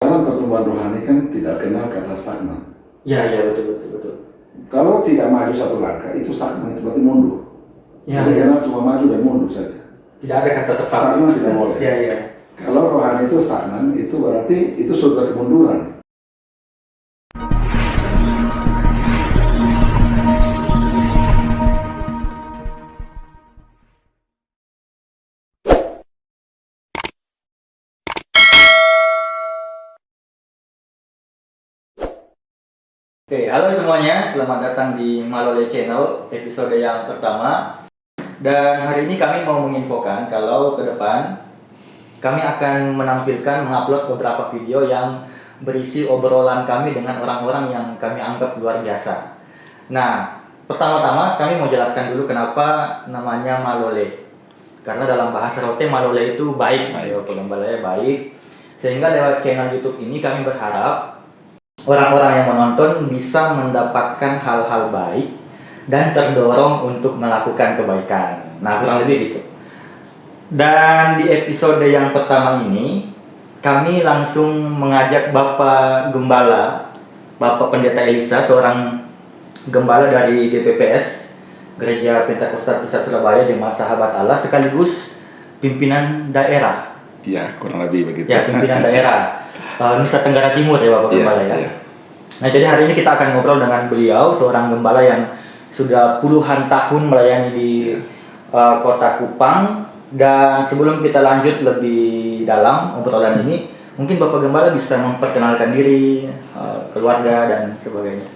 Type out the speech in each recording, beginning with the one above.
dalam pertumbuhan rohani kan tidak kenal kata stagnan. Iya, betul. Kalau tidak maju satu langkah itu stagnan, itu berarti mundur. Jadi kenal cuma maju dan mundur saja. Tidak ada kata tepat. Stagnan tidak boleh. Iya. Kalau rohani itu stagnan, itu berarti itu sudah kemunduran. Oke, halo semuanya, selamat datang di Malole Channel episode yang pertama. Dan hari ini kami mau menginfokan kalau ke depan kami akan mengupload beberapa video yang berisi obrolan kami dengan orang-orang yang kami anggap luar biasa. Nah, pertama-tama kami mau jelaskan dulu kenapa namanya Malole. Karena dalam bahasa Rote Malole itu baik. Penggembalanya baik. Sehingga lewat channel YouTube ini kami berharap orang-orang yang menonton bisa mendapatkan hal-hal baik dan terdorong untuk melakukan kebaikan. Nah, kurang lebih gitu. Dan di episode yang pertama ini kami langsung mengajak Bapak Gembala, Bapak Pendeta Elisa, seorang gembala dari GPPS Gereja Pentakosta Pusat Surabaya Jemaat Sahabat Allah, sekaligus pimpinan daerah. Iya, kurang lebih begitu. Ya, pimpinan daerah Nusa Tenggara Timur ya Bapak Gembala ya. Iya. Nah, jadi hari ini kita akan ngobrol dengan beliau, seorang gembala yang sudah puluhan tahun melayani di Kota Kupang. Dan sebelum kita lanjut lebih dalam obrolan ini, mungkin Bapak Gembala bisa memperkenalkan diri, keluarga dan sebagainya.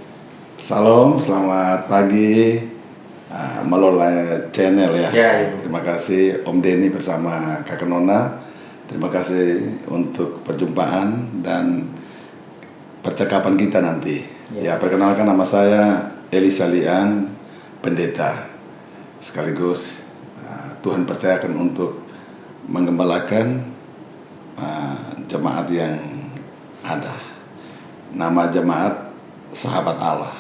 Salam, selamat pagi Malole Channel ya. Terima kasih Om Denny bersama Kakak Nona. Terima kasih untuk perjumpaan dan percakapan kita nanti. Ya, perkenalkan nama saya Elisa Lian, pendeta. Sekaligus Tuhan percayakan untuk menggembalakan jemaat yang ada. Nama jemaat Sahabat Allah.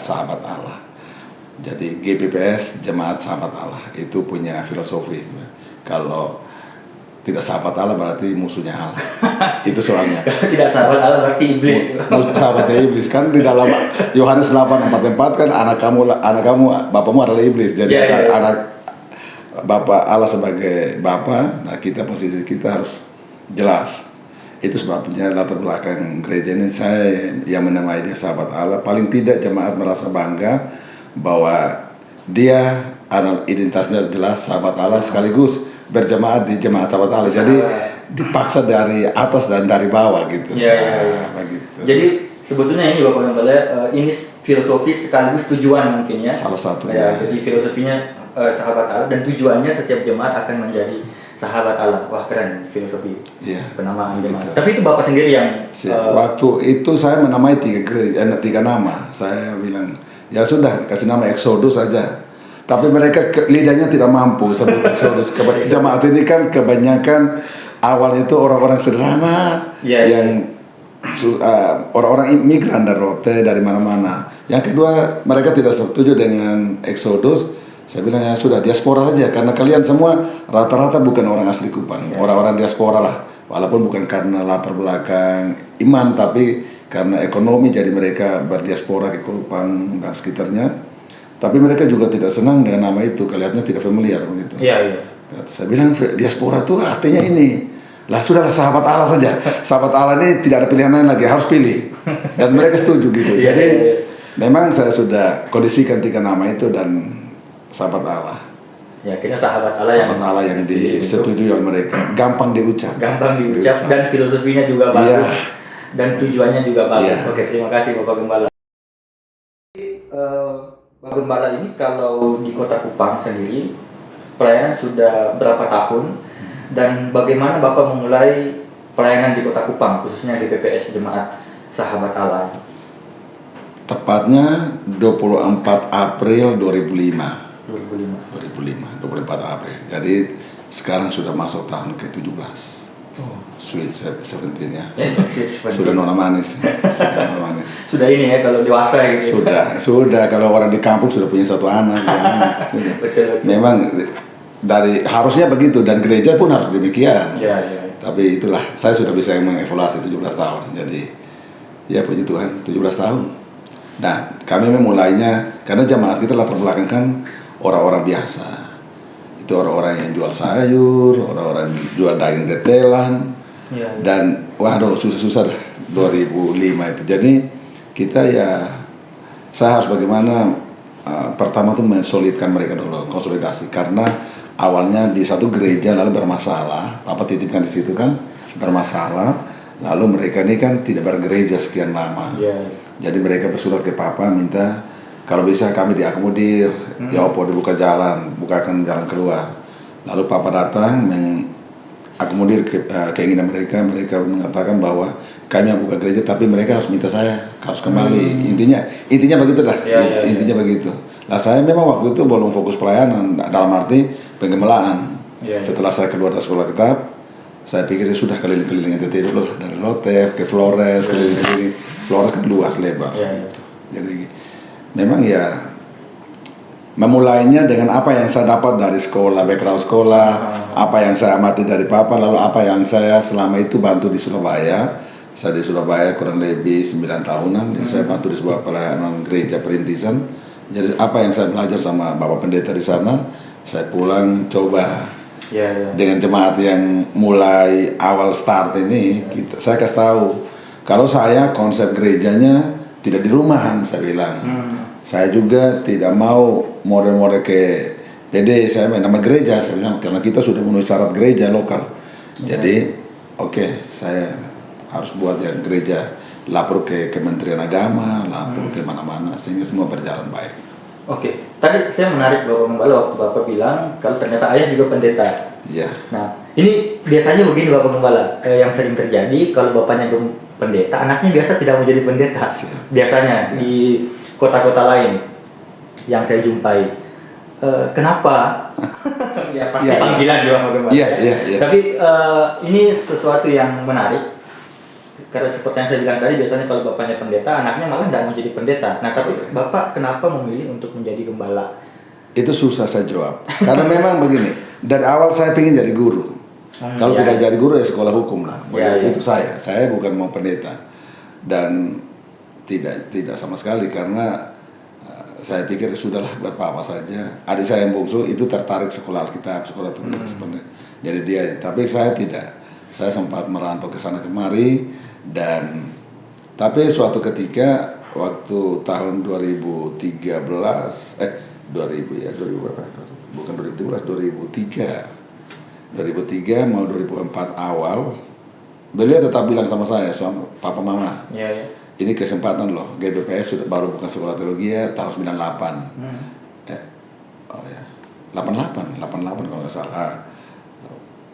Sahabat Allah. Jadi GPPS Jemaat Sahabat Allah itu punya filosofi. Kalau tidak sahabat Allah berarti musuhnya Allah. Itu soalnya. Kalau tidak sahabat Allah berarti iblis. Sahabatnya iblis kan di dalam Yohanes 8:44 kan anak kamu bapakmu adalah iblis. Jadi anak Bapak Allah sebagai Bapa, nah posisi kita harus jelas. Itu sebabnya latar belakang gereja ini saya yang menamai dia sahabat Allah. Paling tidak jemaat merasa bangga bahwa dia identitasnya jelas sahabat Allah sekaligus berjemaat di jemaat sahabat Allah. Jadi dipaksa dari atas dan dari bawah gitu. Begitu. Jadi sebetulnya ini Bapak Gembala, ini filosofi sekaligus tujuan mungkin ya. Salah satunya. Jadi filosofinya sahabat Allah dan tujuannya setiap jemaat akan menjadi sahabat Allah. Wah, keren filosofi penamaan jemaat. Tapi itu Bapak sendiri yang waktu itu saya menamai tiga nama. Saya bilang ya sudah kasih nama Exodus saja. Tapi mereka lidahnya tidak mampu sebut Exodus. Jemaat ini kan kebanyakan awal itu orang-orang sederhana yang orang-orang imigran dari Rote dari mana-mana. Yang kedua, mereka tidak setuju dengan Exodus. Saya bilang ya sudah diaspora saja karena kalian semua rata-rata bukan orang asli Kupang, orang-orang diaspora lah. Walaupun bukan karena latar belakang iman tapi karena ekonomi jadi mereka berdiaspora ke Kupang dan sekitarnya. Tapi mereka juga tidak senang dengan nama itu, kelihatannya tidak familiar begitu. Saya bilang diaspora itu artinya ini. Lah sudahlah sahabat Allah saja. Sahabat Allah ini tidak ada pilihan lain lagi, harus pilih. Dan mereka setuju gitu. Jadi memang saya sudah kondisikan tiga nama itu dan sahabat Allah. Ya, akhirnya sahabat Allah yang disetujui oleh mereka. Gampang diucap dan filosofinya juga bagus. Dan tujuannya juga bagus. Oke, terima kasih Bapak Gembala. Bapak Gembala ini kalau di Kota Kupang sendiri pelayanan sudah berapa tahun dan bagaimana Bapak memulai pelayanan di Kota Kupang khususnya di PPS Jemaat Sahabat Allah? Tepatnya 24 April 2005. 24 April. Jadi sekarang sudah masuk tahun ke-17. Sweet 17 ya. Sudah nona manis. Sudah ini ya kalau dewasa gitu. Sudah kalau orang di kampung sudah punya satu anak. Sudah. Betul. Memang harusnya begitu dan gereja pun harus demikian. Tapi itulah, saya sudah bisa mengevaluasi 17 tahun. Jadi ya puji Tuhan, 17 tahun. Nah, kami memulainya karena jamaat kita latar belakang kan orang-orang biasa. Itu orang-orang yang jual sayur, orang-orang yang jual daging tetelan. Ya. Dan waduh susah-susah dah 2005 itu. Jadi kita ya, saya harus bagaimana pertama tuh mensolidkan mereka dulu, konsolidasi, karena awalnya di satu gereja lalu bermasalah, Papa titipkan di situ kan bermasalah, lalu mereka ini kan tidak bergereja sekian lama. Jadi mereka bersurat ke Papa minta kalau bisa kami diakomodir, ya opo dibuka jalan, bukakan jalan keluar. Lalu Papa datang mengakomodir keinginan mereka. Mereka mengatakan bahwa kami yang buka gereja, tapi mereka harus minta saya harus kembali. Intinya begitu dah. Intinya begitu. Nah, saya memang waktu itu belum fokus pelayanan dalam arti penggembalaan. Setelah saya keluar dari sekolah kitab, saya pikir sudah keliling-keliling NTT dulu, dari Lotef ke Flores, keliling-keliling. Flores kan luas lebar gitu. Jadi memang ya memulainya dengan apa yang saya dapat dari sekolah, background sekolah, apa yang saya amati dari Papa, lalu apa yang saya selama itu bantu di Surabaya. Saya di Surabaya kurang lebih 9 tahunan, yang saya bantu di sebuah pelayanan gereja perintisan. Jadi apa yang saya belajar sama Bapak Pendeta di sana, saya pulang coba dengan jemaat yang mulai awal start ini, saya kasih tahu kalau saya konsep gerejanya tidak di rumahan, saya bilang. Saya juga tidak mau model-model ke PD, saya main nama gereja, saya bilang, karena kita sudah memenuhi syarat gereja lokal. Jadi, oke, saya harus buat yang gereja, lapor ke Kementerian Agama, lapor ke mana-mana, sehingga semua berjalan baik. Oke, tadi saya menarik Bapak Gembala waktu Bapak bilang kalau ternyata ayah juga pendeta. Iya. Nah, ini biasanya begini Bapak Gembala, yang sering terjadi kalau bapaknya pendeta, anaknya biasa tidak mau jadi pendeta. Biasanya di kota-kota lain yang saya jumpai. Kenapa? Ya pasti panggilan juga Bapak Gembala. Iya. Tapi ini sesuatu yang menarik. Karena seperti yang saya bilang tadi, biasanya kalau bapaknya pendeta, anaknya malah tidak mau jadi pendeta. Nah, tapi Bapak kenapa memilih untuk menjadi gembala? Itu susah saya jawab. Karena memang begini, dari awal saya ingin jadi guru. Kalau tidak jadi guru ya sekolah hukum lah. Itu saya bukan mau pendeta. Dan tidak sama sekali, karena saya pikir sudahlah berapa saja. Adik saya yang bungsu itu tertarik sekolah Alkitab, sekolah teologi sebenarnya. Jadi dia, tapi saya tidak. Saya sempat merantau ke sana kemari, dan tapi suatu ketika waktu tahun 2013 bukan 2013, 2003 mau 2004 awal, beliau tetap bilang sama saya, Papa Mama, ini kesempatan loh, GBPS sudah baru bukan sekolah teologi ya, tahun 98. 88 kalau nggak salah.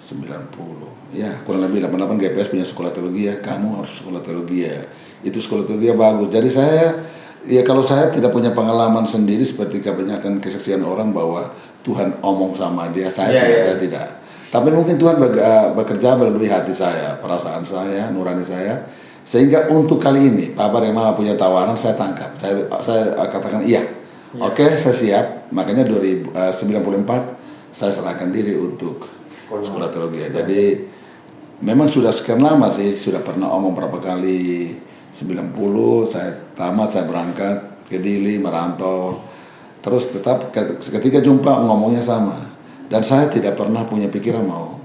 90, ya kurang lebih 88 GPS punya sekolah teologi ya, kamu harus sekolah teologi ya, itu sekolah teologi ya bagus. Jadi saya, ya kalau saya tidak punya pengalaman sendiri seperti kebanyakan kesaksian orang bahwa Tuhan omong sama dia, saya tidak. Tapi mungkin Tuhan bekerja melalui hati saya, perasaan saya, nurani saya, sehingga untuk kali ini Papa dan Mama punya tawaran, saya tangkap, saya katakan iya. Oke, saya siap. Makanya 1994 saya serahkan diri untuk sekolah teologi. Jadi memang sudah sekian lama sih, sudah pernah omong berapa kali. 90 saya tamat, saya berangkat ke Dili, merantau. Terus tetap ketika jumpa ngomongnya sama. Dan saya tidak pernah punya pikiran mau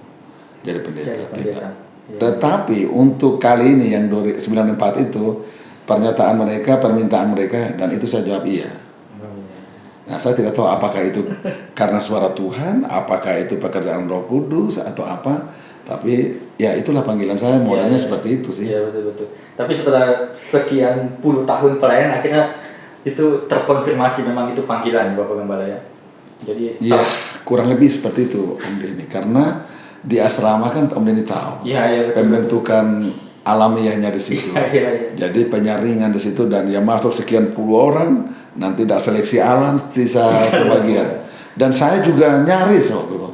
jadi pendeta. Tidak. Tetapi untuk kali ini yang 94 itu, pernyataan mereka, permintaan mereka, dan itu saya jawab iya. Nah, saya tidak tahu apakah itu karena suara Tuhan, apakah itu pekerjaan Roh Kudus atau apa, tapi ya itulah panggilan saya, modalnya seperti itu sih. Iya, betul. Tapi setelah sekian puluh tahun pelayanan, akhirnya itu terkonfirmasi memang itu panggilan Bapak Gembala ya. Jadi ya kurang lebih seperti itu Om Denny, karena di asrama kan Om Denny tahu. Betul. Pembentukan alamiahnya di situ. Jadi penyaringan di situ, dan ya masuk sekian puluh orang. Nanti tidak seleksi alam, sisa sebagian. Dan saya juga nyaris waktu itu.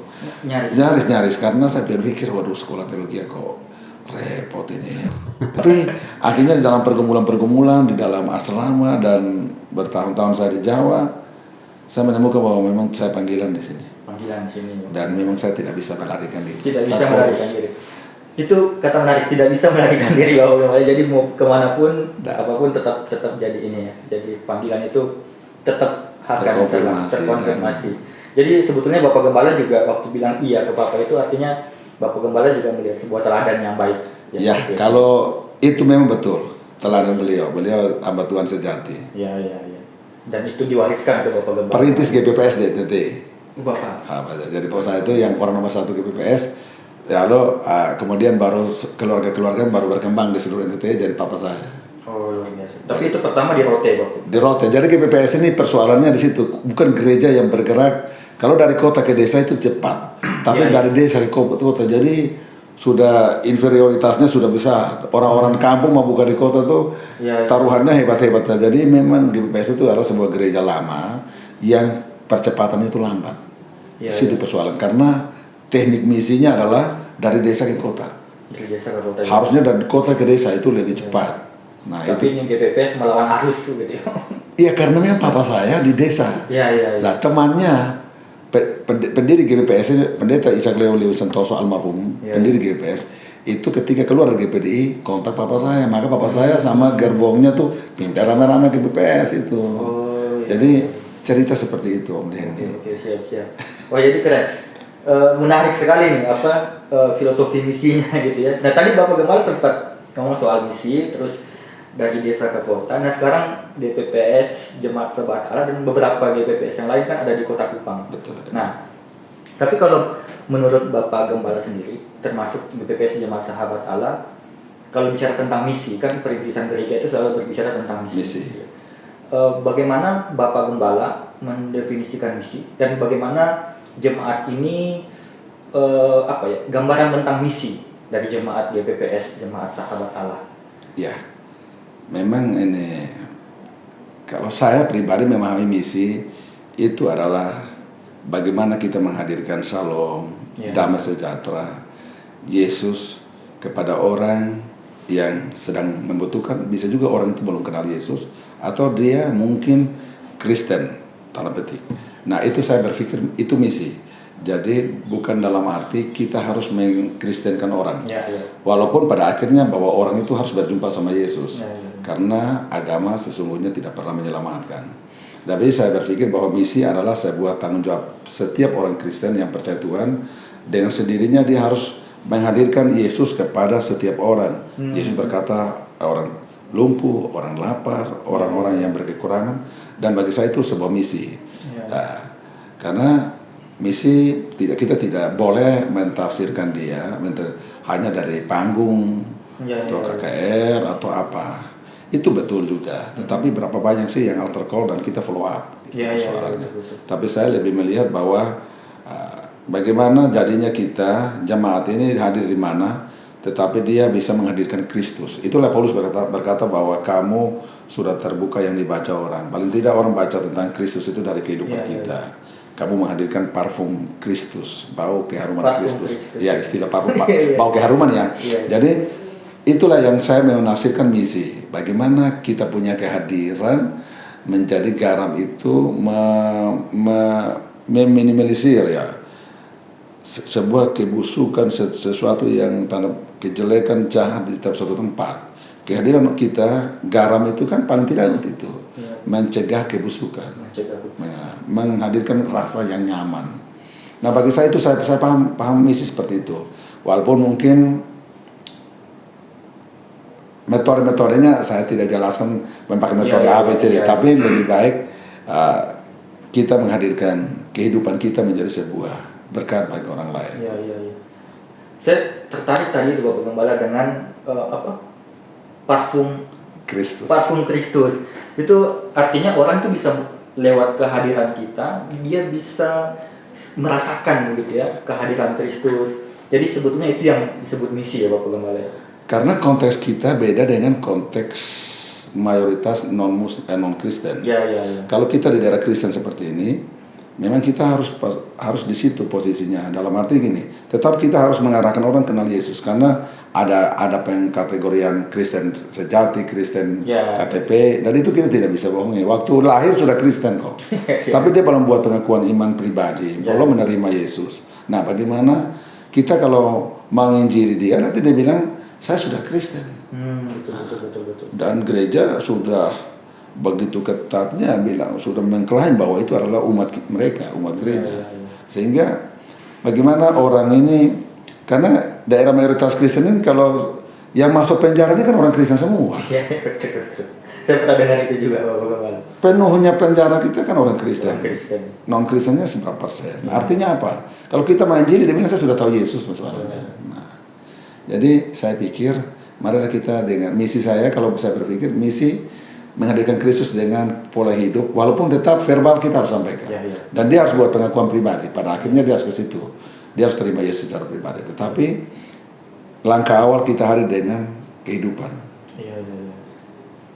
Nyaris karena saya berpikir, waduh sekolah teologi kok repot ini. Tapi akhirnya di dalam pergumulan di dalam asrama dan bertahun-tahun saya di Jawa, saya menemukan bahwa memang saya panggilan di sini. Panggilan di sini. Dan memang saya tidak bisa melarikan diri. Tidak bisa melarikan diri. Itu kata menarik, tidak bisa melarikan diri Bapak Gembala. Jadi mau kemanapun, apapun tetap jadi ini ya. Jadi panggilan itu tetap akan terkonfirmasi. Jadi sebetulnya Bapak Gembala juga waktu bilang iya ke Bapak itu artinya Bapak Gembala juga melihat sebuah teladan yang baik. Ya, kalau itu memang betul teladan beliau hamba Tuhan sejati. Ya. Dan itu diwariskan ke Bapak Gembala. Perintis GPPS DTT. Bapak. Jadi Pak saya itu yang orang nomor 1 GPPS. Lalu kemudian baru keluarga-keluarga baru berkembang di seluruh NTT jadi papa saya. Oh luar biasa. Tapi itu pertama di Rote Bapak. Di Rote. Jadi GPPS ini persoalannya di situ, bukan gereja yang bergerak. Kalau dari kota ke desa itu cepat, tapi dari desa ke kota jadi sudah inferioritasnya sudah besar. Orang-orang kampung mau buka di kota tuh taruhannya hebat-hebat. Jadi memang GPPS itu adalah sebuah gereja lama yang percepatannya itu lambat. Di situ persoalan karena teknik misinya adalah dari desa ke kota. Dari desa ke kota. Harusnya dari kota ke desa itu lebih cepat. Nah, tapi ini GPPS melawan arus gitu. Iya, karena memang papa saya di desa. Iya. Lah temannya pendiri GPPS, pendeta Ishak Leo Santoso almarhum, pendiri GPPS itu ketika keluar dari GPDI kontak papa saya, maka papa saya sama gerbongnya tuh pimpin rame-rame GPPS itu. Jadi cerita seperti itu Om Dendi. Oke, siap. Wah, jadi keren. Menarik sekali nih filosofi misinya gitu ya. Nah tadi Bapak Gembala sempat ngomong soal misi, terus dari desa ke kota. Nah sekarang DPPS Jemaat Sahabat Allah dan beberapa GPPS yang lain kan ada di Kota Kupang. Betul. Nah tapi kalau menurut Bapak Gembala sendiri, termasuk DPPS Jemaat Sahabat Allah, kalau bicara tentang misi kan perintisan gereja itu selalu berbicara tentang misi. Bagaimana Bapak Gembala mendefinisikan misi dan bagaimana jemaat ini gambaran tentang misi dari jemaat GPPS Jemaat Sahabat Allah. Ya, memang ini kalau saya pribadi memahami misi itu adalah bagaimana kita menghadirkan shalom, damai sejahtera, Yesus kepada orang yang sedang membutuhkan. Bisa juga orang itu belum kenal Yesus atau dia mungkin Kristen tanda petik. Nah itu saya berpikir itu misi. Jadi bukan dalam arti kita harus mengkristenkan orang. Walaupun pada akhirnya bahwa orang itu harus berjumpa sama Yesus. Karena agama sesungguhnya tidak pernah menyelamatkan. Tapi saya berpikir bahwa misi adalah sebuah tanggung jawab setiap orang Kristen yang percaya Tuhan. Dengan sendirinya dia harus menghadirkan Yesus kepada setiap orang. Yesus berkata orang lumpuh, orang lapar, orang-orang yang berkekurangan. Dan bagi saya itu sebuah misi. Nah, karena misi kita tidak boleh mentafsirkan dia hanya dari panggung atau KKR atau apa. Itu betul juga. Tetapi berapa banyak sih yang altar call dan kita follow up suaranya. Tapi saya lebih melihat bahwa bagaimana jadinya kita jemaat ini hadir di mana, tetapi dia bisa menghadirkan Kristus. Itulah Paulus berkata bahwa kamu sudah terbuka yang dibaca orang. Paling tidak orang baca tentang Kristus itu dari kehidupan kita. Kamu menghadirkan parfum Kristus, bau keharuman Kristus. Ya, istilah parfum bau keharuman ya. Jadi itulah yang saya menafsirkan misi. Bagaimana kita punya kehadiran menjadi garam itu meminimalisir ya sebuah kebusukan, sesuatu yang tanda kejelekan jahat di setiap suatu tempat. Kehadiran kita garam itu kan paling tidak untuk itu mencegah kebusukan, menghadirkan rasa yang nyaman. Nah bagi saya itu saya paham misi seperti itu. Walaupun mungkin metode-metodenya saya tidak jelaskan memakai metode A, B, C, D, tapi lebih baik kita menghadirkan kehidupan kita menjadi sebuah berkat bagi orang lain. Saya tertarik tadi itu Bapak Gembala dengan parfum Kristus. Parfum Kristus. Itu artinya orang tuh bisa lewat kehadiran kita, dia bisa merasakan begitu ya kehadiran Kristus. Jadi sebetulnya itu yang disebut misi ya Bapak Gembala. Karena konteks kita beda dengan konteks mayoritas non Kristen. Kalau kita di daerah Kristen seperti ini, memang kita harus di situ posisinya. Dalam arti gini, tetap kita harus mengarahkan orang kenal Yesus karena ada pengkategorian Kristen sejati, Kristen KTP, dan itu kita tidak bisa bohongi. Waktu lahir sudah Kristen kok, tapi dia belum buat pengakuan iman pribadi, belum menerima Yesus. Nah, bagaimana kita kalau menginjili dia, nanti dia bilang saya sudah Kristen. Betul. Dan gereja sudah begitu ketatnya bilang, sudah mengklaim bahwa itu adalah umat mereka, umat gereja. Sehingga bagaimana orang ini, karena daerah mayoritas Kristen ini kalau yang masuk penjara ini kan orang Kristen semua. Iya, betul. Saya pernah dengar itu juga Bapak Gembala. Penuhnya penjara kita kan orang Kristen. Orang Kristen. Non Kristennya 9%. Artinya apa? Kalau kita menginjili dia bilang saya sudah tahu Yesus masalahnya. Nah, jadi saya pikir marilah kita dengan misi saya, kalau saya berpikir misi menghadirkan Kristus dengan pola hidup, walaupun tetap verbal kita harus sampaikan. Dan dia harus buat pengakuan pribadi. Pada akhirnya dia harus ke situ. Dia harus terima Yesus secara pribadi. Tetapi langkah awal kita hadir dengan kehidupan.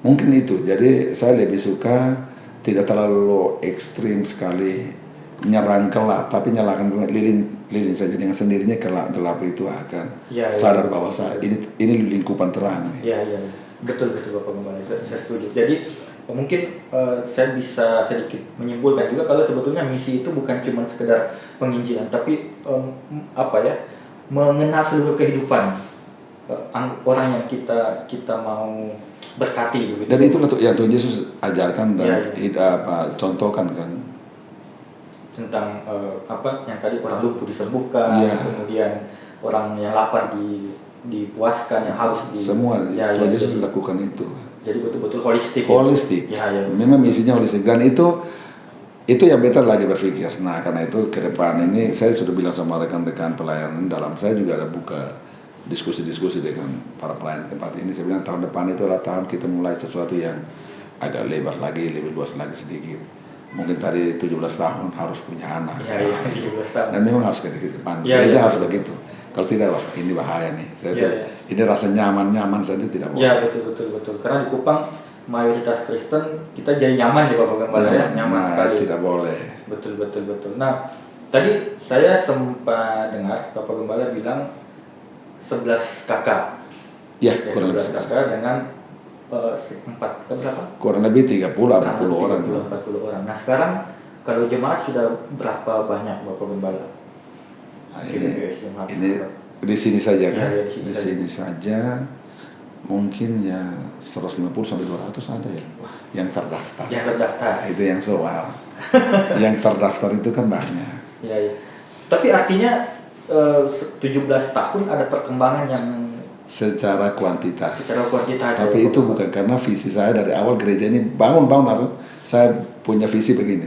Mungkin itu. Jadi saya lebih suka tidak terlalu ekstrim sekali menyerang gelap, tapi nyalakan lilin saja, dengan sendirinya gelap itu akan sadar bahwa ini lingkupan terang. Iya. Betul Bapak Gembala. Saya setuju. Jadi mungkin saya bisa sedikit menyimpulkan juga kalau sebetulnya misi itu bukan cuma sekedar penginjilan, tapi mengenal seluruh kehidupan orang yang kita mau berkati gitu. Dan itu yang Tuhan Yesus ajarkan dan contohkan kan, tentang yang tadi orang lumpuh disembuhkan, kemudian orang yang lapar dipuaskan, yang haus semua Tuhan Yesus lakukan itu. Jadi betul-betul holistik. Memang misinya holistik, dan itu yang better lagi berpikir. Nah, karena itu ke depan ini saya sudah bilang sama rekan-rekan pelayanan dalam, saya juga ada buka diskusi-diskusi dengan para pelayan tempat ini. Saya bilang tahun depan itu adalah tahun kita mulai sesuatu yang agak lebar lagi, lebih luas lagi sedikit. Mungkin tadi 17 tahun harus punya anak. 17 tahun. Dan memang harus ke depan. Gereja harus begitu. Kalau tidak, wah ini bahaya nih. Ini rasa nyaman saja tidak boleh. Iya, betul. Karena di Kupang mayoritas Kristen, kita jadi nyaman ya Bapak Gembala, nyaman sekali. Tidak boleh. Betul. Nah, tadi saya sempat dengar Bapak Gembala bilang 11 kakak. Ya, 11 kakak dengan 4 berapa? Kurang lebih 30-40 orang. 40 orang. Nah, sekarang kalau jemaat sudah berapa banyak Bapak Gembala? Nah, ini di sini saja kan? Di sini saja mungkin ya 150 sampai 200 ada ya. Yang terdaftar. Itu yang soal. Yang terdaftar itu kan banyak. Iya. Tapi artinya 17 tahun ada perkembangan yang secara kuantitas. Tapi itu bukan karena visi saya dari awal gereja ini bangun langsung. Saya punya visi begini.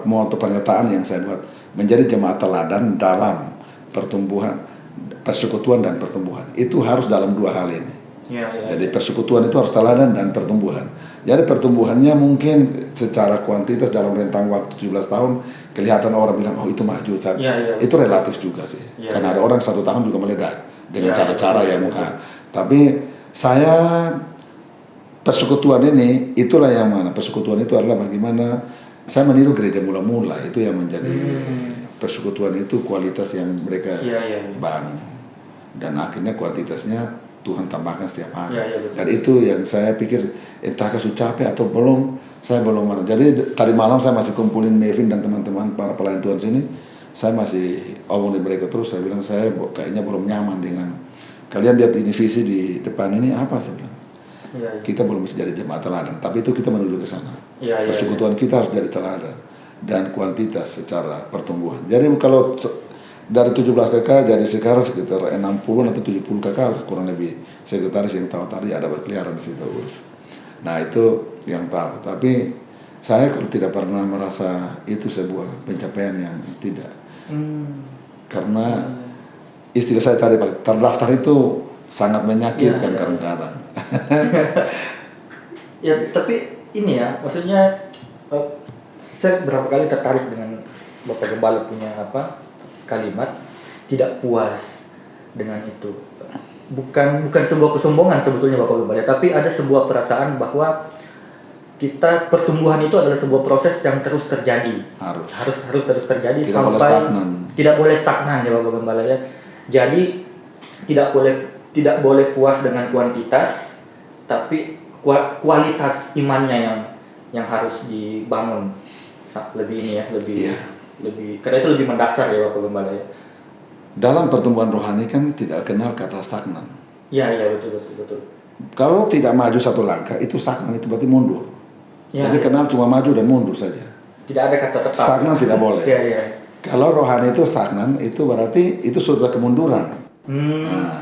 Mau pernyataan yang saya buat, menjadi jemaat teladan dalam pertumbuhan, persekutuan dan pertumbuhan. Itu harus dalam dua hal ini. Jadi persekutuan itu harus teladan dan pertumbuhan. Jadi pertumbuhannya mungkin secara kuantitas dalam rentang waktu 17 tahun kelihatan orang bilang itu maju. Itu relatif juga sih. Karena ada orang 1 tahun juga meledak dengan cara-cara yang tapi saya persekutuan ini itulah yang mana. Persekutuan itu adalah bagaimana saya meniru gereja mula-mula, itu yang menjadi persekutuan itu kualitas yang mereka bangun. Dan akhirnya kuantitasnya Tuhan tambahkan setiap hari. Dan itu yang saya pikir entahkah sudah capek atau belum, saya belum mana. Jadi tadi malam saya masih kumpulin Mevin dan teman-teman para pelayan Tuhan sini. Saya masih omongin mereka terus, saya bilang saya kayaknya belum nyaman dengan kalian lihat ini visi di depan ini apa, saya bilang. Kita belum bisa jadi jemaat teladan, tapi itu kita menuju ke sana. Persekutuan kita harus jadi teladan dan kuantitas secara pertumbuhan. Jadi kalau dari 17 kakak jadi sekarang sekitar 60 atau 70 kakak kurang lebih, sekretaris yang tahu tadi ada berkeliaran di situ. Nah itu yang tahu, tapi saya kalau tidak pernah merasa itu sebuah pencapaian yang tidak. Karena istilah saya tadi terdaftar itu sangat menyakitkan kadang-kadang. Ya tapi ini ya, maksudnya saya berapa kali tertarik dengan Bapak Gembala punya kalimat tidak puas dengan itu. Bukan sebuah kesombongan sebetulnya Bapak Gembala, tapi ada sebuah perasaan bahwa kita pertumbuhan itu adalah sebuah proses yang terus terjadi. Harus terus terjadi tidak boleh stagnan ya Bapak Gembala ya. Jadi tidak boleh puas dengan kuantitas, tapi kualitas imannya yang harus dibangun lebih karena itu lebih mendasar ya Bapak Gembala ya. dalam pertumbuhan rohani kan tidak kenal kata stagnan. Ya, betul. Kalau tidak maju satu langkah itu stagnan, itu berarti mundur. Ya, Jadi kenal cuma maju dan mundur saja. Tidak ada kata tetap. Stagnan tidak boleh. Ya. Kalau rohani itu stagnan, itu berarti itu sudah kemunduran.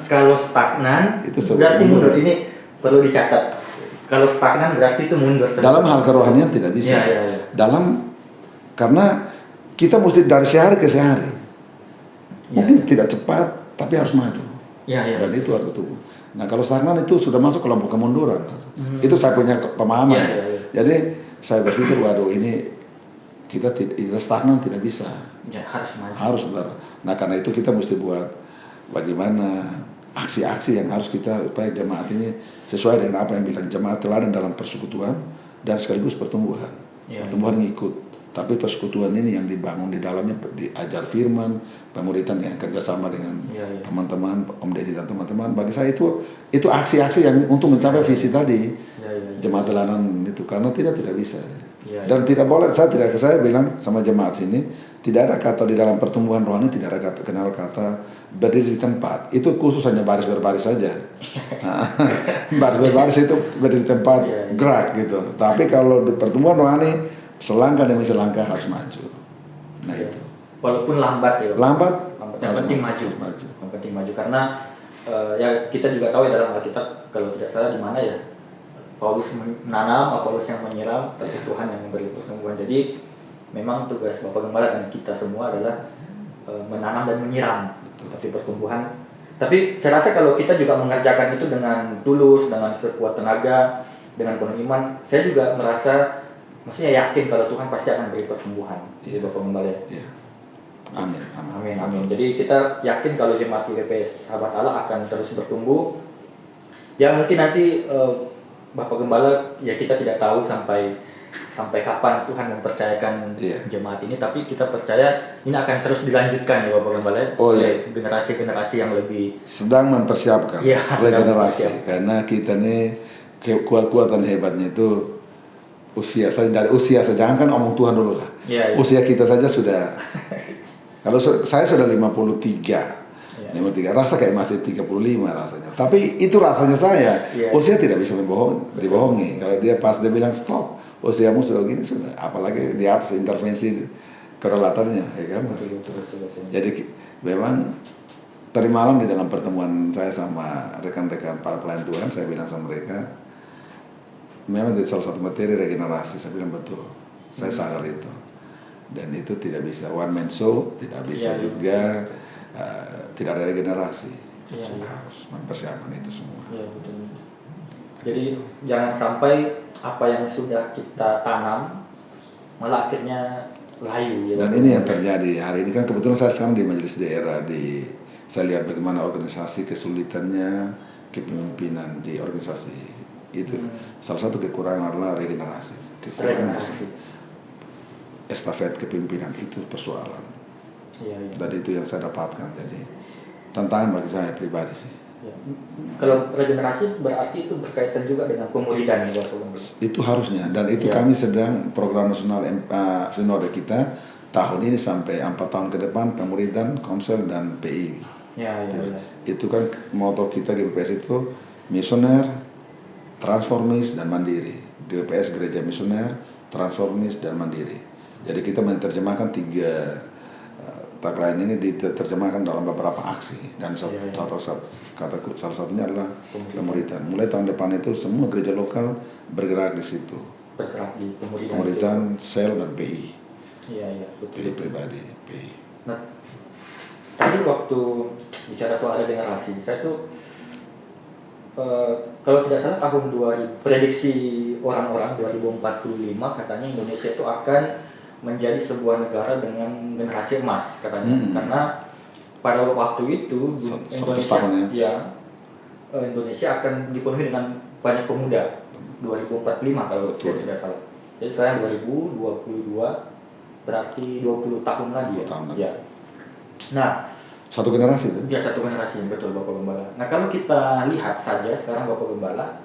Kalau stagnan itu berarti mundur. Ini perlu dicatat. Kalau stagnan berarti itu mundur. Dalam hal kerohanian tidak bisa. Ya. Karena kita mesti dari sehari ke sehari. Mungkin tidak cepat, tapi harus maju. Ya. Dan itu harus tumbuh. Nah kalau stagnan itu sudah masuk kelompok kemunduran. Itu saya punya pemahaman. Ya. Jadi saya berpikir, waduh ini kita stagnan tidak bisa. Ya, harus maju. Harus benar. Nah karena itu kita mesti buat bagaimana aksi-aksi yang harus kita supaya jemaat ini sesuai dengan apa yang bilang jemaat teladan dalam persekutuan dan sekaligus pertumbuhan. Pertumbuhan ngikut. Tapi persekutuan ini yang dibangun di dalamnya diajar firman, pemuritan yang kerjasama dengan teman-teman, Om Deddy dan teman-teman. Bagi saya itu aksi-aksi yang untuk mencapai visi tadi. Jemaat teladan itu karena tidak bisa. Dan tidak boleh, saya bilang sama jemaat sini, tidak ada kata di dalam pertumbuhan rohani, tidak ada kata, kenal kata berdiri di tempat. Itu khusus hanya baris berbaris saja. Baris berbaris itu berdiri di tempat, gerak gitu. Tapi kalau di pertumbuhan rohani, selangkah demi selangkah harus maju. Nah itu. Walaupun lambat ya. Lambat. Yang penting maju. Yang penting maju karena ya kita juga tahu ya dalam Alkitab kalau tidak salah di mana ya. Paulus menanam, Apollos yang menyiram, tapi Tuhan yang memberi pertumbuhan. Jadi memang tugas Bapak Gembala dan kita semua adalah menanam dan menyiram seperti pertumbuhan. Tapi saya rasa kalau kita juga mengerjakan itu dengan tulus, dengan sekuat tenaga, dengan penuh iman, saya juga merasa maksudnya yakin kalau Tuhan pasti akan beri pertumbuhan di Bapak Gembala. Amin. Jadi kita yakin kalau jemaat IWP Sahabat Allah akan terus bertumbuh. Ya mungkin nanti Bapak Gembala ya kita tidak tahu sampai kapan Tuhan mempercayakan jemaat ini, tapi kita percaya ini akan terus dilanjutkan ya Bapak Gembala oleh generasi-generasi yang lebih sedang mempersiapkan regenerasi karena kita nih kuat-kuatan hebatnya itu usia saja, dari usia saja, jangan kan omong Tuhan dulu lah. Usia kita saja sudah kalau saya sudah 53. Rasa kayak masih 35 rasanya. Tapi itu rasanya saya. Usia tidak bisa dibohongi. Kalau dia bilang stop, usiamu sudah gini sudah. Apalagi di atas intervensi korelatornya, ya kan? Betul. Jadi memang tadi malam di dalam pertemuan saya sama rekan-rekan para pelayan Tuhan, saya bilang sama mereka, memang jadi salah satu materi regenerasi. Saya bilang betul. Saya sadar itu. Dan itu tidak bisa one man show, tidak bisa juga. Tidak ada regenerasi, harus mempersiapkan itu semua. Betul. Jadi jangan sampai apa yang sudah kita tanam malah akhirnya layu. Dan ini yang terjadi hari ini kan kebetulan saya sekarang di majelis daerah saya lihat bagaimana organisasi kesulitannya kepemimpinan di organisasi itu salah satu kekurangan adalah regenerasi. Estafet kepemimpinan itu persoalan. Dan itu yang saya dapatkan, jadi tantangan bagi saya pribadi sih. Kalau regenerasi berarti itu berkaitan juga dengan pemuridan ya Bapak? Itu harusnya, dan itu kami sedang program nasional sinode kita tahun ini sampai 4 tahun ke depan pemuridan, komsel dan PI. Itu kan moto kita GBPS itu misioner, transformis dan mandiri. GBPS Gereja Misioner, Transformis dan Mandiri. Jadi kita menerjemahkan 3 tagline ini diterjemahkan dalam beberapa aksi dan salah satunya adalah pemuridan. Mulai tahun depan itu semua gereja lokal bergerak di situ. Bergerak di pemuridan, sel dan PI. Betul. PI pribadi, PI. Nah, tadi waktu bicara soal regenerasi, saya tuh kalau tidak salah tahun 2000 prediksi orang-orang 2045 katanya Indonesia itu akan menjadi sebuah negara dengan generasi emas katanya. Karena pada waktu itu Indonesia akan dipenuhi dengan banyak pemuda 2045 kalau saya tidak salah. Jadi sekarang 2022 berarti 20 tahun lagi ya. Nah, satu generasi itu? Ya, satu generasi, betul Bapak Gembala. Nah, kalau kita lihat saja sekarang Bapak Gembala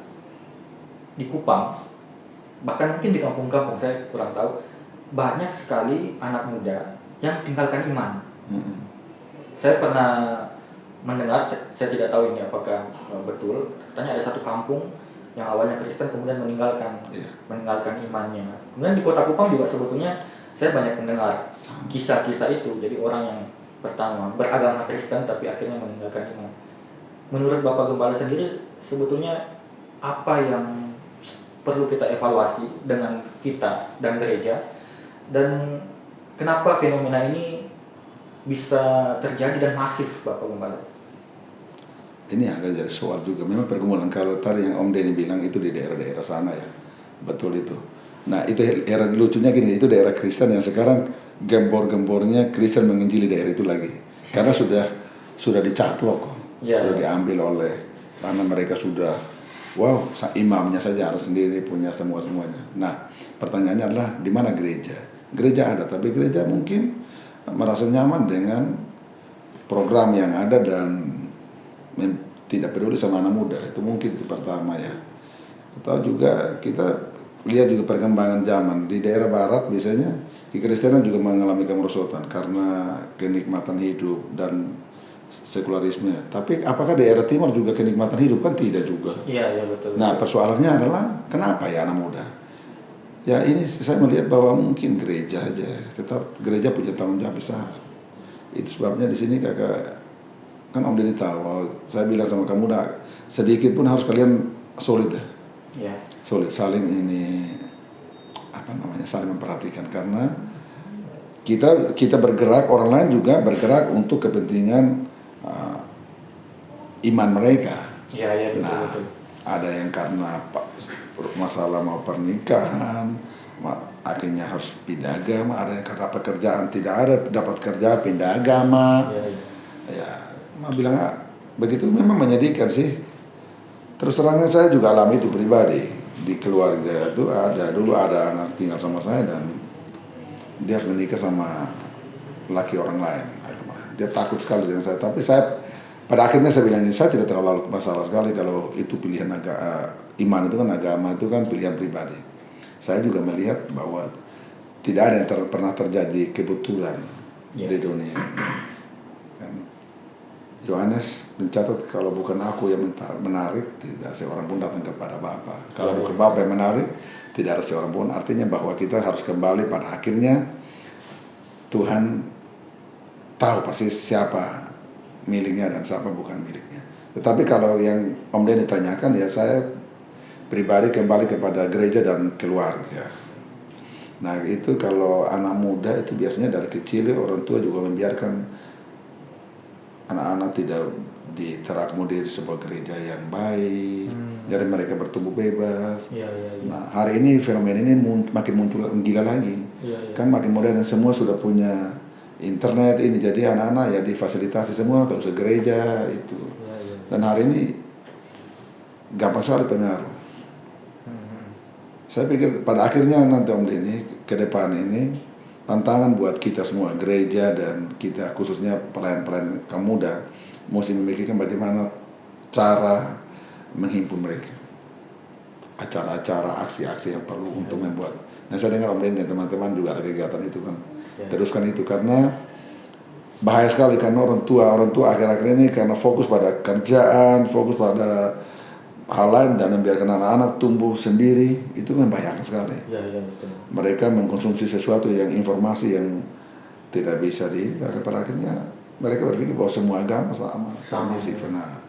di Kupang, bahkan mungkin di kampung-kampung saya kurang tahu, banyak sekali anak muda yang tinggalkan iman. saya pernah mendengar, saya tidak tahu ini apakah betul, katanya ada satu kampung yang awalnya Kristen kemudian meninggalkan imannya. Kemudian di Kota Kupang juga sebetulnya saya banyak mendengar kisah-kisah itu. Jadi orang yang pertama beragama Kristen tapi akhirnya meninggalkan iman. Menurut Bapak Gembala sendiri, sebetulnya apa yang perlu kita evaluasi dengan kita dan gereja, dan kenapa fenomena ini bisa terjadi dan masif, Bapak Gembala? Ini agak jadi soal juga. Memang pergumulan, kalau tadi yang Om Denny bilang itu di daerah-daerah sana ya, betul itu. Nah itu era lucunya gini, itu daerah Kristen yang sekarang gembor-gembornya Kristen menginjili daerah itu lagi, karena sudah dicaplok, sudah diambil oleh, karena mereka sudah, wow, imamnya saja harus sendiri punya semuanya. Nah pertanyaannya adalah di mana gereja? Gereja ada, tapi gereja mungkin merasa nyaman dengan program yang ada dan tidak peduli sama anak muda. Itu mungkin itu pertama ya. Atau juga kita lihat juga perkembangan zaman di daerah barat, biasanya kekristenan juga mengalami kemerosotan karena kenikmatan hidup dan sekularisme. Tapi apakah daerah timur juga kenikmatan hidup? Kan tidak juga. Iya betul. Nah persoalannya adalah kenapa ya anak muda? Ya ini saya melihat bahwa mungkin gereja aja, tetap gereja punya tanggung jawab besar. Itu sebabnya di sini kakak, kan Om Denny tahu bahwa saya bilang sama kamu, sedikit pun harus kalian solid ya. Yeah. Solid, saling ini saling memperhatikan, karena kita bergerak, orang lain juga bergerak untuk kepentingan iman mereka. Iya betul, nah, betul. Ada yang karena masalah mau pernikahan, akhirnya harus pindah agama. Ada yang karena pekerjaan tidak ada, dapat kerja pindah agama. Ya, bilang begitu memang menyedihkan sih. Terus terangnya saya juga alami itu pribadi. Di keluarga itu dulu ada anak tinggal sama saya dan dia harus menikah sama laki orang lain. Dia takut sekali dengan saya, tapi saya pada akhirnya saya bilang, saya tidak terlalu masalah sekali kalau itu pilihan iman itu kan, agama itu kan pilihan pribadi. Saya juga melihat bahwa tidak ada yang pernah terjadi kebetulan di dunia ini. Yohanes mencatat, kalau bukan aku yang menarik, tidak seorang pun datang kepada Bapa. Kalau bukan Bapa yang menarik, tidak ada seorang pun. Artinya bahwa kita harus kembali pada akhirnya Tuhan tahu persis siapa miliknya dan siapa bukan miliknya. Tetapi kalau yang Om Denny tanyakan, ya saya pribadi kembali kepada gereja dan keluarga. Nah itu kalau anak muda itu biasanya dari kecil orang tua juga membiarkan anak-anak tidak diterakomodir di sebuah gereja yang baik, jadi mereka bertumbuh bebas. Nah hari ini fenomena ini makin muncul gila lagi. Kan makin modern, semua sudah punya internet ini, jadi anak-anak ya difasilitasi semua, tak usah gereja itu. Dan hari ini gampang sekali pengaruh. Saya pikir pada akhirnya nanti Om Denny ke depan ini tantangan buat kita semua, gereja dan kita khususnya pelayan-pelayan kaum muda, mesti memikirkan bagaimana cara menghimpun mereka. Acara-acara, aksi-aksi yang perlu untuk membuat. Nah saya dengar Om Denny dan teman-teman juga ada kegiatan itu kan. Teruskan itu, karena bahaya sekali karena orang tua akhir-akhir ini karena fokus pada kerjaan, fokus pada hal lain dan membiarkan anak-anak tumbuh sendiri, itu membahayakan sekali. Betul. Mereka mengkonsumsi sesuatu yang informasi yang tidak bisa pada akhirnya mereka berpikir bahwa semua agama sama. Nah,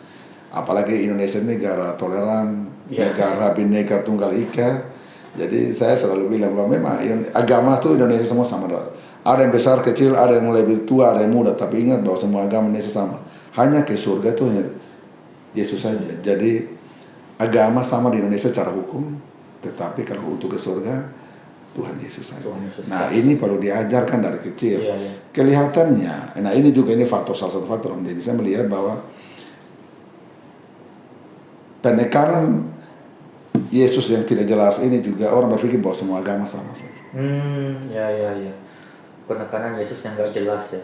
apalagi Indonesia negara toleran, negara Bhinneka Tunggal Ika. Jadi saya selalu bilang bahwa memang agama itu Indonesia semua sama. Ada yang besar kecil, ada yang lebih tua, ada yang muda, tapi ingat bahwa semua agama Indonesia sama. Hanya ke surga itu Yesus saja. Jadi agama sama di Indonesia secara hukum, tetapi kalau untuk ke surga Tuhan Yesus saja. Nah ini perlu diajarkan dari kecil. Kelihatannya, nah ini juga salah satu faktor. Jadi saya melihat bahwa penekanan Yesus yang tidak jelas ini juga orang berpikir bahwa semua agama sama saja. Penekanan Yesus yang nggak jelas ya.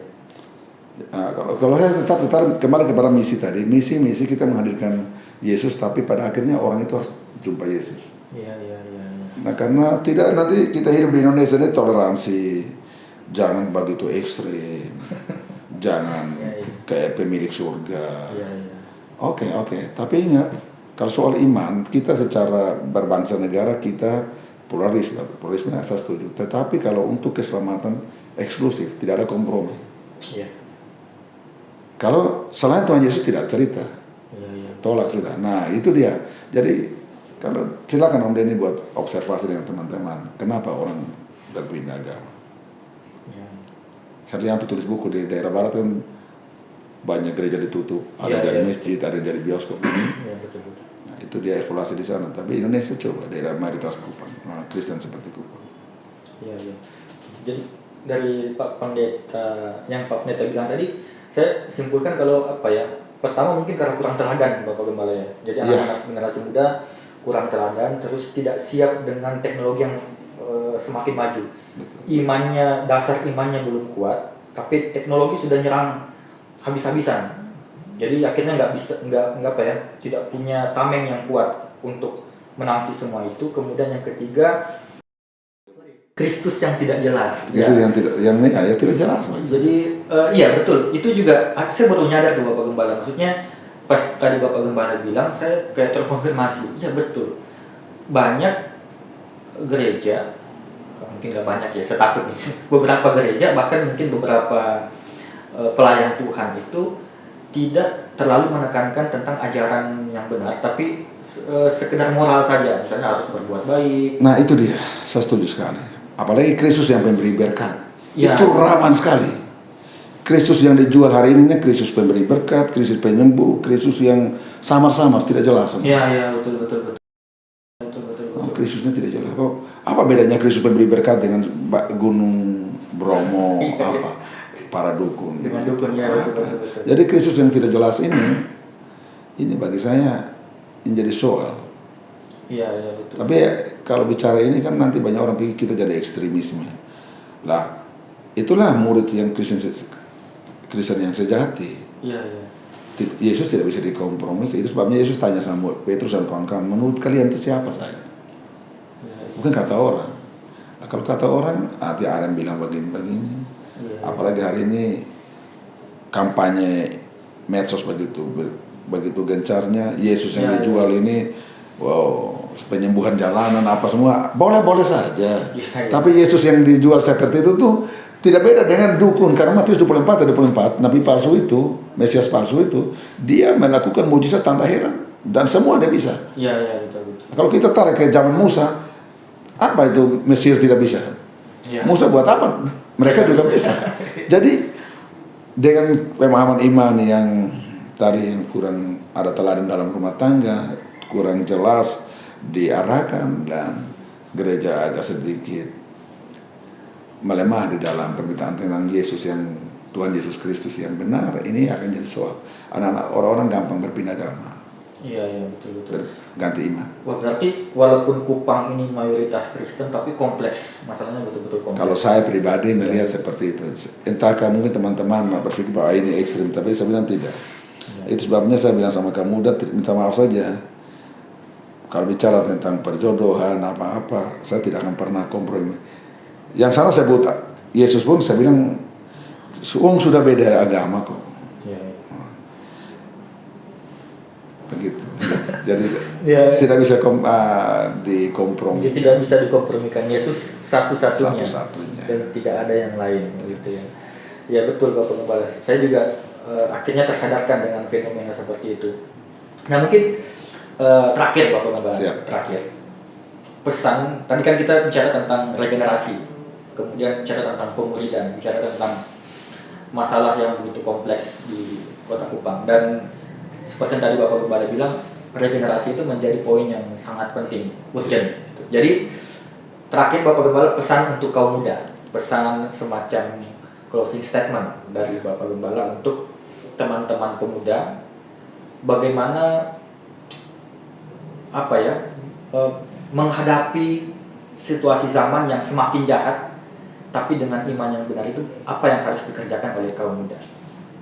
Nah, kalau saya tetap kembali kepada misi tadi, misi kita menghadirkan Yesus, tapi pada akhirnya orang itu harus jumpa Yesus. Nah karena tidak, nanti kita hidup di Indonesia ini toleransi, jangan begitu ekstrim, jangan Ya, iya. kayak pemilik surga. Iya, iya. Oke, oke. Tapi ingat, kalau soal iman, kita secara berbangsa negara kita pluralisme, pluralisme saya setuju. Tetapi kalau untuk keselamatan eksklusif, tidak ada kompromi. Iya. Kalau selain Tuhan Yesus tidak ada cerita, Iya, iya. tolak sudah. Nah itu dia. Jadi kalau silakan Om Denny buat observasi dengan teman-teman, kenapa orang berpindah agama. Iya. Herlianto tulis buku di daerah barat kan banyak gereja ditutup, ada Iya, jadi iya. masjid, ada jadi bioskop. Iya, betul. Nah, itu dia evaluasi di sana. Tapi Indonesia coba daerah mayoritas Kupang, Kristen seperti Kupang. Iya, iya. Jadi dari Pak Pendeta yang Pak Pendeta bilang tadi, saya simpulkan kalau apa ya? Pertama mungkin karena kurang teladan Bapak Gembala ya. Jadi Iya. anak-anak generasi muda kurang teladan, terus tidak siap dengan teknologi yang semakin maju. Betul. Dasar imannya belum kuat, tapi teknologi sudah nyerang habis-habisan. Jadi akhirnya nggak apa ya, tidak punya tameng yang kuat untuk menangki semua itu. Kemudian yang ketiga, Kristus yang tidak jelas. Itu yang tidak jelas. Jadi iya betul, itu juga saya baru nyadar tuh Bapak Gembala. Maksudnya pas tadi Bapak Gembala bilang, saya kayak terkonfirmasi. Iya betul, banyak gereja, mungkin nggak banyak ya, saya takut nih, beberapa gereja bahkan mungkin beberapa pelayan Tuhan itu tidak terlalu menekankan tentang ajaran yang benar, tapi sekedar moral saja, misalnya harus berbuat baik. Nah itu dia, saya setuju sekali. Apalagi Kristus yang pemberi berkat, Ya. itu rawan sekali. Kristus yang dijual hari ini, Kristus pemberi berkat, Kristus penyembuh, Kristus yang samar-samar tidak jelas. Iya betul. Oh, Kristusnya tidak jelas. Oh, apa bedanya Kristus pemberi berkat dengan Gunung Bromo, apa para dukun? Dengan dukun, ya, betul. Jadi Kristus yang tidak jelas ini bagi saya menjadi soal. Iya betul. Tapi kalau bicara ini kan nanti banyak orang pikir kita jadi ekstremisme. Lah, itulah murid yang Kristen yang sejati. Iya. Yesus tidak bisa dikompromi. Itu sebabnya Yesus tanya sama Petrus dan kawan-kawan, menurut kalian itu siapa saya? Bukan kata orang. Nah, kalau kata orang, ada yang bilang begini. Iya. Apalagi hari ini kampanye medsos begitu gencarnya. Yesus yang dijual ini, wow, penyembuhan jalanan apa semua boleh saja. Iya. Tapi Yesus yang dijual seperti itu tuh tidak beda dengan dukun, karena Matius 24 ada 24, nabi palsu itu, Mesias palsu itu, dia melakukan mujizat tanda heran dan semua dia bisa. Iya betul. Kalau kita tarik ke zaman Musa, apa itu Mesir tidak bisa? Ya. Musa buat apa? Mereka juga bisa. Jadi dengan pemahaman iman yang tadi yang kurang ada teladan dalam rumah tangga, kurang jelas diarahkan, dan gereja agak sedikit melemah di dalam permintaan tentang Yesus yang Tuhan Yesus Kristus yang benar, ini akan jadi soal. Anak-anak orang-orang gampang berpindah agama. Iya betul. Ganti iman. Wah, berarti walaupun Kupang ini mayoritas Kristen tapi kompleks, masalahnya betul-betul kompleks. Kalau saya pribadi melihat seperti itu, entahkah mungkin teman-teman berpikir bahwa ini ekstrim, tapi saya bilang tidak. Itu sebabnya saya bilang sama kamu, udah minta maaf saja. Kalau bicara tentang perjodohan apa-apa, saya tidak akan pernah kompromi. Yang sana saya buta, Yesus pun saya bilang, sudah beda agama kok. Begitu. Jadi tidak bisa dikompromi. Jadi tidak bisa dikompromikan. Yesus satu-satunya. Dan tidak ada yang lain. Gitu ya. Ya betul Bapak Gembala. Saya juga akhirnya tersadarkan dengan fenomena seperti itu. Nah mungkin terakhir Bapak Gembala. Terakhir. Pesan, tadi kan kita bicara tentang regenerasi. Kemudian bicara tentang pemuridan, bicara tentang masalah yang begitu kompleks di Kota Kupang. Dan seperti yang tadi Bapak Gembala bilang, regenerasi itu menjadi poin yang sangat penting, urgent. Jadi terakhir Bapak Gembala pesan untuk kaum muda, pesan semacam closing statement dari Bapak Gembala untuk teman-teman pemuda, bagaimana menghadapi situasi zaman yang semakin jahat, tapi dengan iman yang benar itu apa yang harus dikerjakan oleh kaum muda?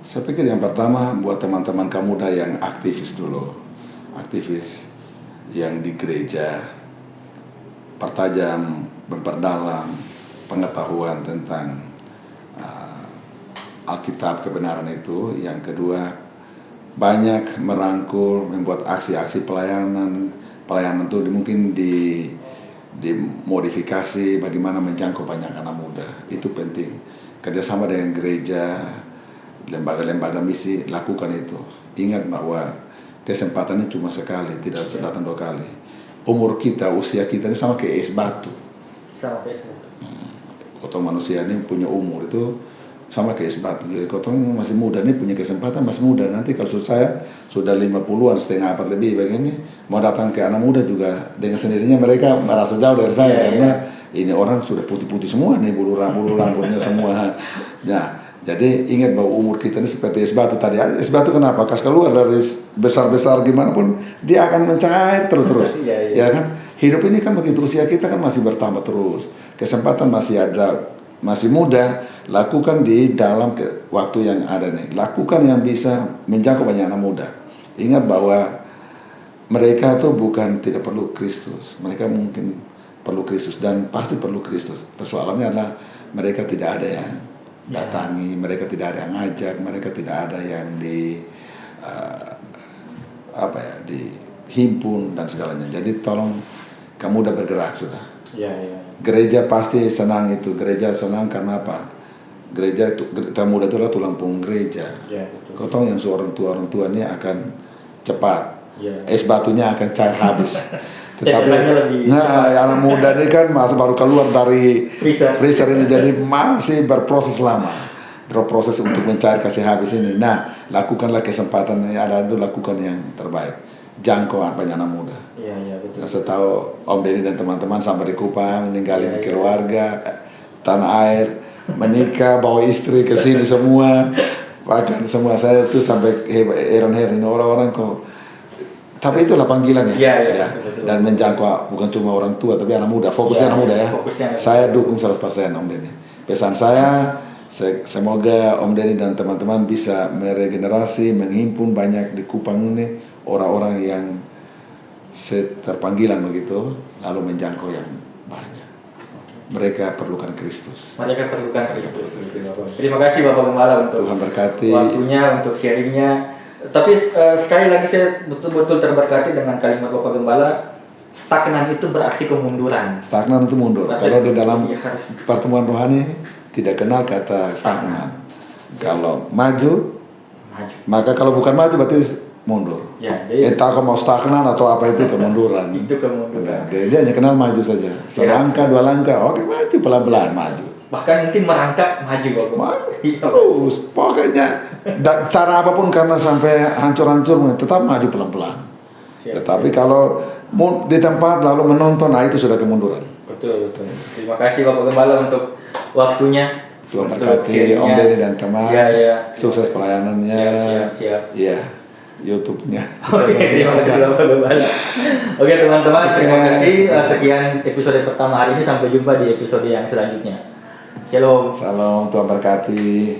Saya pikir yang pertama buat teman-teman kaum muda yang aktivis dulu, aktivis yang di gereja, pertajam, memperdalam pengetahuan tentang Alkitab kebenaran itu. Yang kedua, banyak merangkul, membuat aksi-aksi pelayanan itu mungkin dimodifikasi bagaimana menjangkau banyak anak muda. Itu penting. Kerjasama dengan gereja, lembaga-lembaga misi, lakukan itu. Ingat bahwa kesempatannya cuma sekali, tidak datang 2 kali. Umur kita, usia kita ini sama kayak es batu. Sama kayak itu. Kotong manusia ini punya umur itu sama kayak es batu. Jadi kotong masih muda nih, punya kesempatan masih muda. Nanti kalau saya sudah 50-an, setengah abad lebih begini, mau datang ke anak muda juga dengan sendirinya mereka merasa jauh dari saya, karena ini orang sudah putih-putih semua nih, bulu rambutnya semua. Nah, jadi ingat bahwa umur kita ini seperti es batu tadi. Es batu kenapa? Kas keluar dari besar-besar gimana pun dia akan mencair terus-terus. Ya kan? Hidup ini kan begitu, usia kita kan masih bertambah terus. Kesempatan masih ada, masih muda, lakukan di dalam waktu yang ada nih. Lakukan yang bisa menjangkau banyak anak muda. Ingat bahwa mereka tuh bukan tidak perlu Kristus. Mereka mungkin perlu Kristus dan pasti perlu Kristus. Persoalannya adalah mereka tidak ada yang datangi, mereka tidak ada yang ngajak, mereka tidak ada yang dihimpun dan segalanya. Jadi tolong kamu udah bergerak sudah. Gereja pasti senang itu. Gereja senang karena apa? Gereja itu, muda itu adalah tulang punggung gereja. Kotong yang seorang tua ini akan cepat. Es batunya akan cair habis. Tetapi anak muda ini kan masih baru keluar dari freezer ini, jadi masih berproses lama, berproses untuk mencair kasih habis ini. Nah, lakukanlah kesempatan yang ada itu, lakukan yang terbaik, jangkau banyak anak muda. Betul. Saya tahu Om Denny dan teman-teman sampai di Kupang meninggalin keluarga, tanah air, menikah, bawa istri ke sini semua, bahkan semua saya itu sampai heran-heran orang-orang kok. Tapi itulah panggilan ya. Betul. Dan menjangkau bukan cuma orang tua tapi anak muda. Fokusnya anak muda ya. Saya dukung 100% Om Denny. Pesan saya, semoga Om Denny dan teman-teman bisa meregenerasi, menghimpun banyak di Kupang ini orang-orang yang terpanggilan begitu, lalu menjangkau yang banyak. Mereka perlukan Kristus. Terima kasih Bapak Gembala untuk Tuhan berkati waktunya, untuk sharingnya. Tapi sekali lagi saya betul-betul terberkati dengan kalimat Bapak Gembala. Stagnan itu berarti kemunduran. Stagnan itu mundur. Kalau di dalam pertemuan rohani tidak kenal kata stagnan. Kalau maju, maka kalau bukan maju berarti mundur. Entah kau mau stagnan atau apa itu kemunduran. Itu kemunduran. Nah, dia hanya kenal maju saja. Selangkah, 2 langkah, oke maju pelan-pelan maju. Bahkan mungkin merangkak maju Bapak. Terus pokoknya cara apapun, karena sampai hancur-hancur tetap maju pelan-pelan. Tetapi kalau di tempat lalu menonton, nah itu sudah kemunduran. Betul. Terima kasih Bapak Gembala untuk waktunya. Tuhan berkati Om Denny dan teman. Sukses pelayanannya. Siap. Iya. YouTube-nya. Terima kasih Bapak Gembala. Oke teman-teman, terima kasih. Sekian episode pertama hari ini. Sampai jumpa di episode yang selanjutnya. Shalom. Salam, Tuhan berkati.